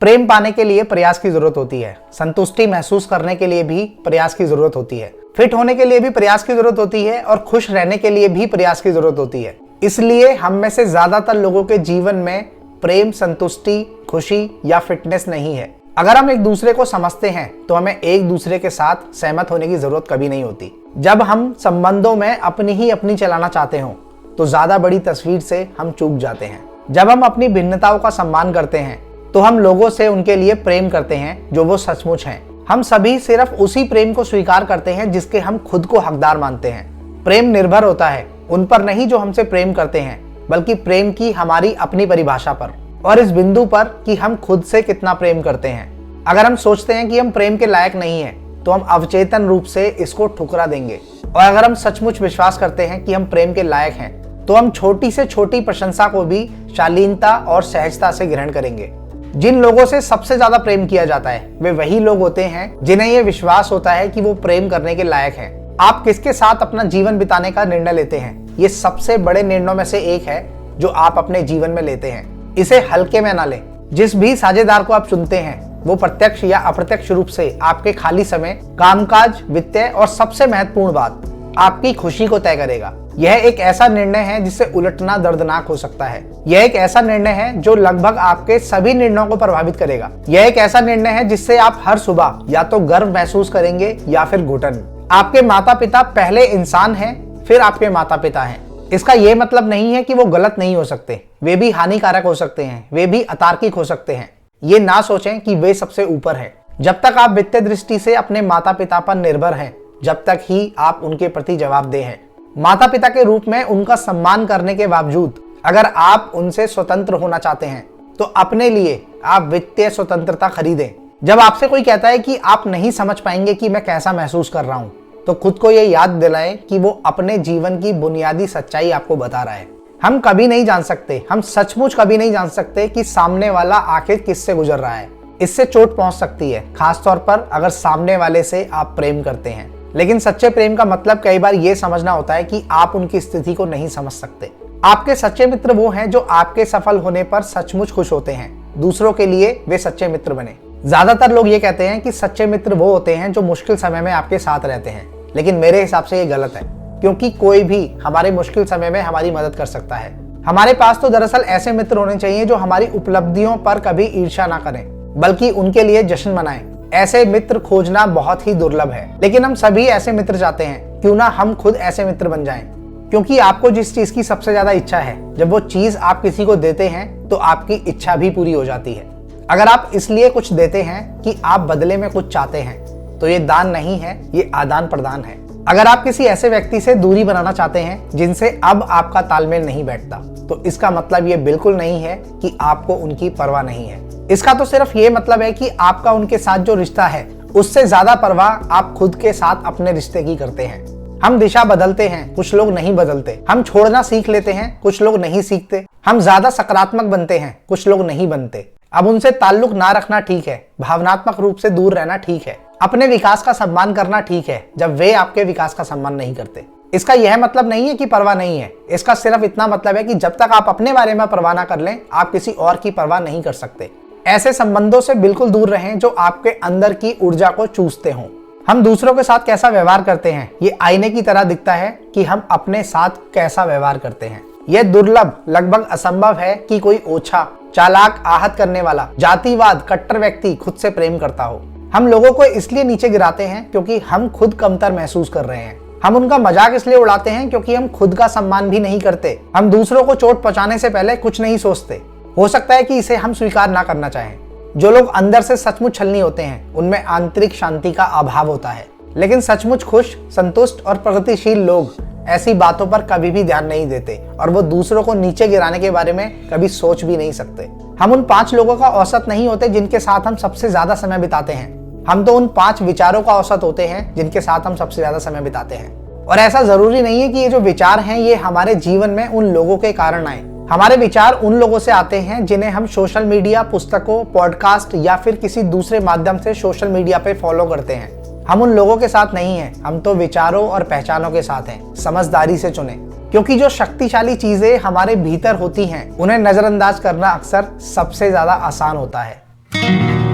प्रेम पाने के लिए प्रयास की जरूरत होती है, संतुष्टि महसूस करने के लिए भी प्रयास की जरूरत होती है, फिट होने के लिए भी प्रयास की जरूरत होती है और खुश रहने के लिए भी प्रयास की जरूरत होती है। इसलिए हम में से ज्यादातर लोगों के जीवन में प्रेम, संतुष्टि, खुशी या फिटनेस नहीं है। अगर हम एक दूसरे को समझते हैं तो हमें एक दूसरे के साथ सहमत होने की जरूरत कभी नहीं होती। जब हम संबंधों में अपनी चलाना चाहते हो तो ज्यादा बड़ी तस्वीर से हम चूक जाते हैं। जब हम अपनी भिन्नताओं का सम्मान करते हैं तो हम लोगों से उनके लिए प्रेम करते हैं जो वो सचमुच हैं। हम सभी सिर्फ उसी प्रेम को स्वीकार करते हैं जिसके हम खुद को हकदार मानते हैं। प्रेम निर्भर होता है उन पर नहीं जो हमसे प्रेम करते हैं, बल्कि प्रेम की हमारी अपनी परिभाषा पर और इस बिंदु पर कि हम खुद से कितना प्रेम करते हैं। अगर हम सोचते हैं कि हम प्रेम के लायक नहीं हैं, तो हम अवचेतन रूप से इसको ठुकरा देंगे। और अगर हम सचमुच विश्वास करते हैं कि हम प्रेम के लायक हैं, तो हम छोटी से छोटी प्रशंसा को भी शालीनता और सहजता से ग्रहण करेंगे। जिन लोगों से सबसे ज्यादा प्रेम किया जाता है वे वही लोग होते हैं जिन्हें यह विश्वास होता है कि वो प्रेम करने के लायक हैं। आप किसके साथ अपना जीवन बिताने का निर्णय लेते हैं, ये सबसे बड़े निर्णयों में से एक है जो आप अपने जीवन में लेते हैं। इसे हल्के में ना लें। जिस भी साझेदार को आप चुनते हैं वो प्रत्यक्ष या अप्रत्यक्ष रूप से आपके खाली समय, कामकाज, वित्तीय और सबसे महत्वपूर्ण बात, आपकी खुशी को तय करेगा। यह एक ऐसा निर्णय है जिससे उलटना दर्दनाक हो सकता है। यह एक ऐसा निर्णय है जो लगभग आपके सभी निर्णयों को प्रभावित करेगा। यह एक ऐसा निर्णय है जिससे आप हर सुबह या तो गर्व महसूस करेंगे या फिर घुटन। आपके माता पिता पहले इंसान हैं, फिर आपके माता पिता हैं। इसका यह मतलब नहीं है कि वो गलत नहीं हो सकते। वे भी हानिकारक हो सकते हैं, वे भी अतार्किक हो सकते हैं। ये ना सोचें कि वे सबसे ऊपर हैं। जब तक आप वित्तीय दृष्टि से अपने माता पिता पर निर्भर हैं, जब तक ही आप उनके प्रति जवाबदेह हैं। माता पिता के रूप में उनका सम्मान करने के बावजूद अगर आप उनसे स्वतंत्र होना चाहते हैं तो अपने लिए आप वित्तीय स्वतंत्रता खरीदें। जब आपसे कोई कहता है कि आप नहीं समझ पाएंगे कि मैं कैसा महसूस कर रहा हूं, तो खुद को यह याद दिलाएं कि वो अपने जीवन की बुनियादी सच्चाई आपको बता रहा है। हम कभी नहीं जान सकते, हम सचमुच कभी नहीं जान सकते कि सामने वाला आखिर किससे गुजर रहा है। इससे चोट पहुंच सकती है, खासतौर पर अगर सामने वाले से आप प्रेम करते हैं। लेकिन सच्चे प्रेम का मतलब कई बार यह समझना होता है कि आप उनकी स्थिति को नहीं समझ सकते। आपके सच्चे मित्र वो हैं जो आपके सफल होने पर सचमुच खुश होते हैं। दूसरों के लिए वे सच्चे मित्र बने। ज्यादातर लोग ये कहते हैं कि सच्चे मित्र वो होते हैं जो मुश्किल समय में आपके साथ रहते हैं, लेकिन मेरे हिसाब से ये गलत है, क्योंकि कोई भी हमारे मुश्किल समय में हमारी मदद कर सकता है। हमारे पास तो दरअसल ऐसे मित्र होने चाहिए जो हमारी उपलब्धियों पर कभी ईर्ष्या ना करें, बल्कि उनके लिए जश्न मनाएं। ऐसे मित्र खोजना बहुत ही दुर्लभ है, लेकिन हम सभी ऐसे मित्र चाहते हैं। क्यों ना हम खुद ऐसे मित्र बन जाएं? क्योंकि आपको जिस चीज की सबसे ज्यादा इच्छा है, जब वो चीज आप किसी को देते हैं तो आपकी इच्छा भी पूरी हो जाती है। अगर आप इसलिए कुछ देते हैं कि आप बदले में कुछ चाहते हैं, तो ये दान नहीं है, ये आदान प्रदान है। अगर आप किसी ऐसे व्यक्ति से दूरी बनाना चाहते हैं जिनसे अब आपका तालमेल नहीं बैठता, तो इसका मतलब ये बिल्कुल नहीं है कि आपको उनकी परवाह नहीं है। इसका तो सिर्फ ये मतलब है कि आपका उनके साथ जो रिश्ता है उससे ज्यादा परवाह आप खुद के साथ अपने रिश्ते की करते हैं। हम दिशा बदलते हैं, कुछ लोग नहीं बदलते। हम छोड़ना सीख लेते हैं, कुछ लोग नहीं सीखते। हम ज्यादा सकारात्मक बनते हैं, कुछ लोग नहीं बनते। अब उनसे ताल्लुक ना रखना ठीक है, भावनात्मक रूप से दूर रहना ठीक है, अपने विकास का सम्मान करना ठीक है जब वे आपके विकास का सम्मान नहीं करते। इसका यह मतलब नहीं है कि परवाह नहीं है। इसका सिर्फ इतना मतलब है कि जब तक आप अपने बारे में परवाह ना कर लें, आप किसी और की परवाह नहीं कर सकते। ऐसे संबंधों से बिल्कुल दूर रहें जो आपके अंदर की ऊर्जा को चूसते हों। हम दूसरों के साथ कैसा व्यवहार करते हैं, ये आईने की तरह दिखता है कि हम अपने साथ कैसा व्यवहार करते हैं। यह दुर्लभ, लगभग असंभव है कि कोई ओछा, चालाक, आहत करने वाला, जातिवाद, कट्टर व्यक्ति खुद से प्रेम करता हो। हम लोगों को इसलिए नीचे गिराते हैं क्योंकि हम खुद कमतर महसूस कर रहे हैं। हम उनका मजाक इसलिए उड़ाते हैं क्योंकि हम खुद का सम्मान भी नहीं करते। हम दूसरों को चोट पहुंचाने से पहले कुछ नहीं सोचते। हो सकता है कि इसे हम स्वीकार ना करना चाहें। जो लोग अंदर से सचमुच छलनी होते हैं उनमें आंतरिक शांति का अभाव होता है, लेकिन सचमुच खुश, संतुष्ट और प्रगतिशील लोग ऐसी बातों पर कभी भी ध्यान नहीं देते और वो दूसरों को नीचे गिराने के बारे में कभी सोच भी नहीं सकते। हम उन 5 लोगों का औसत नहीं होते जिनके साथ हम सबसे ज्यादा समय बिताते हैं। हम तो उन 5 विचारों का औसत होते हैं जिनके साथ हम सबसे ज्यादा समय बिताते हैं। और ऐसा जरूरी नहीं है कि ये जो विचार हैं ये हमारे जीवन में उन लोगों के कारण आए। हमारे विचार उन लोगों से आते हैं जिन्हें हम सोशल मीडिया, पुस्तकों, पॉडकास्ट या फिर किसी दूसरे माध्यम से सोशल मीडिया पे फॉलो करते हैं। हम उन लोगों के साथ नहीं हैं, हम तो विचारों और पहचानों के साथ हैं। समझदारी से चुनें, क्योंकि जो शक्तिशाली चीजें हमारे भीतर होती हैं उन्हें नजरअंदाज करना अक्सर सबसे ज्यादा आसान होता है। है।